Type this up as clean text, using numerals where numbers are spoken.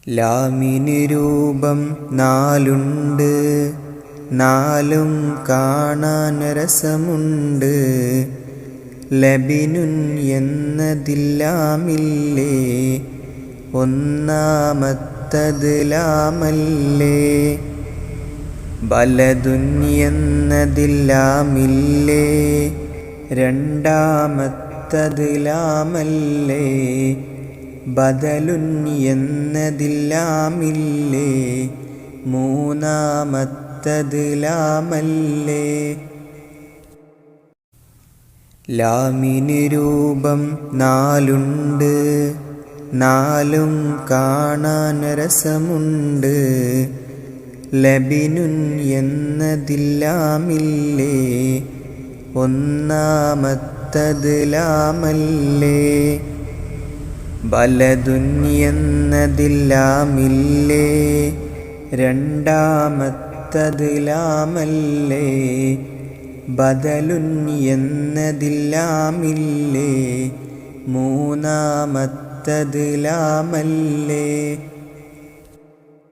ലാമിന് രൂപം നാലുണ്ട്, നാലും കാണാൻ രസമുണ്ട്. ലബിനുൻ എന്നതിൽ ലാമില്ലേ, ഒന്നാമത്തത് ലാമല്ലേ. ബലദുൻ എന്നതിൽ ലാമില്ലേ, രണ്ടാമത്തത് ലാമല്ലേ. ബദലുൻ എന്നതിൽ ലാമില്ലേ, മൂന്നാമത്തത് ലാമല്ലേ. ലാമിന് രൂപം നാലുണ്ട്, നാലും കാണാൻ രസമുണ്ട്. ലബിനുൻ എന്നതിൽ ലാമില്ലേ, ഒന്നാമത്തത് ലാമല്ലേ. ബലദുൻ എന്നതിൽ ലാമില്ലേ, രണ്ടാമത്തത് ലാമല്ലേ. ബദലുൻ എന്നതിൽ ലാമില്ലേ, മൂന്നാമത്തത് ലാമല്ലേ.